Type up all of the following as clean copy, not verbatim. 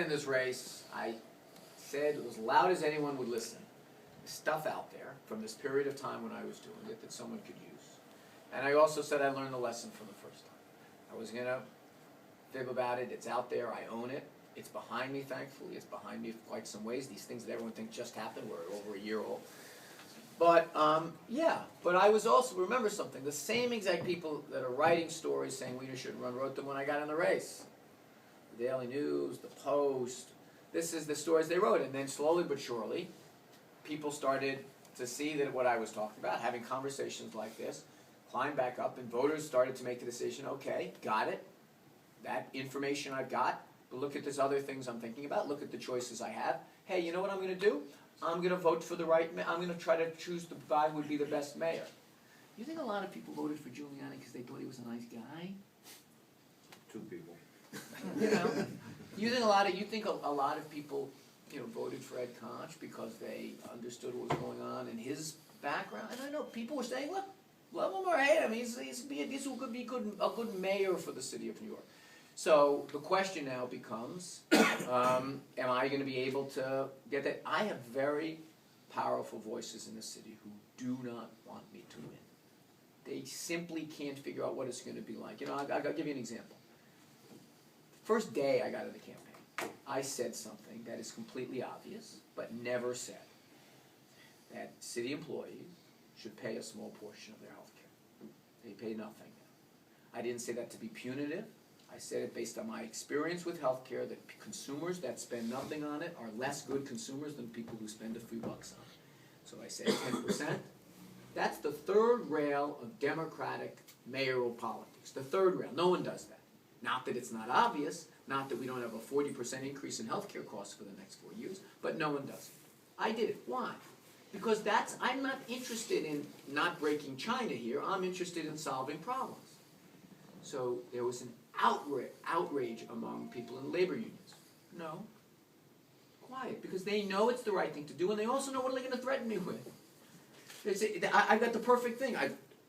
in this race, I said as loud as anyone would listen, stuff out there from this period of time when I was doing it that someone could use. And I also said I learned the lesson from the first time. I wasn't going to fib about it. It's out there. I own it. It's behind me, thankfully. It's behind me for quite some ways. These things that everyone thinks just happened were over a year old. But, yeah. But I was also, remember something, the same exact people that are writing stories saying Wiener shouldn't run wrote them when I got in the race. The Daily News, the Post. This is the stories they wrote. And then slowly but surely, people started to see that what I was talking about, having conversations like this, climb back up, and voters started to make the decision, okay, got it. That information I've got, but look at these other things I'm thinking about, look at the choices I have. Hey, you know what I'm going to do? I'm going to vote for the right, I'm going to try to choose the guy who would be the best mayor. You think a lot of people voted for Giuliani because they thought he was a nice guy? 2 people. You know, you think a lot of people, voted for Ed Koch because they understood what was going on in his background. And I know people were saying, look, love him or hate him, he could be a good mayor for the city of New York. So the question now becomes, am I going to be able to get that? I have very powerful voices in the city who do not want me to win. They simply can't figure out what it's going to be like. I'll give you an example. First day I got in the campaign, I said something that is completely obvious, but never said, that city employees should pay a small portion of their health care. They pay nothing now. I didn't say that to be punitive. I said it based on my experience with health care, that consumers that spend nothing on it are less good consumers than people who spend a few bucks on it. So I said 10%. That's the third rail of democratic mayoral politics. The third rail. No one does that. Not that it's not obvious, not that we don't have a 40% increase in health care costs for the next 4 years, but no one does it. I did it. Why? Because I'm not interested in not breaking China here. I'm interested in solving problems. So there was an outrage among people in labor unions. No. Quiet. Because they know it's the right thing to do, and they also know what they're going to threaten me with. They say, I've got the perfect thing.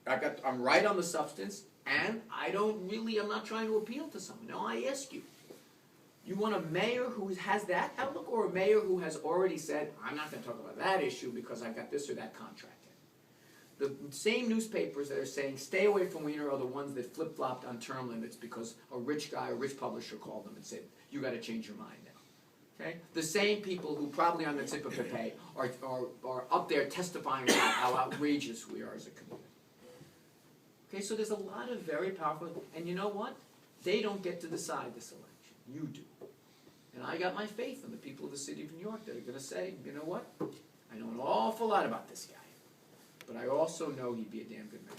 I'm right on the substance, and I'm not trying to appeal to someone. No, I ask you. You want a mayor who has that outlook, or a mayor who has already said, I'm not going to talk about that issue because I've got this or that contract in? The same newspapers that are saying stay away from Wiener are the ones that flip-flopped on term limits because a rich publisher called them and said, you got to change your mind now. Okay? The same people who probably on the tip of their pay are up there testifying about how outrageous we are as a community. Okay, so there's a lot of very powerful, and you know what? They don't get to decide this election. You do. And I got my faith in the people of the city of New York that are going to say, you know what? I know an awful lot about this guy, but I also know he'd be a damn good mayor.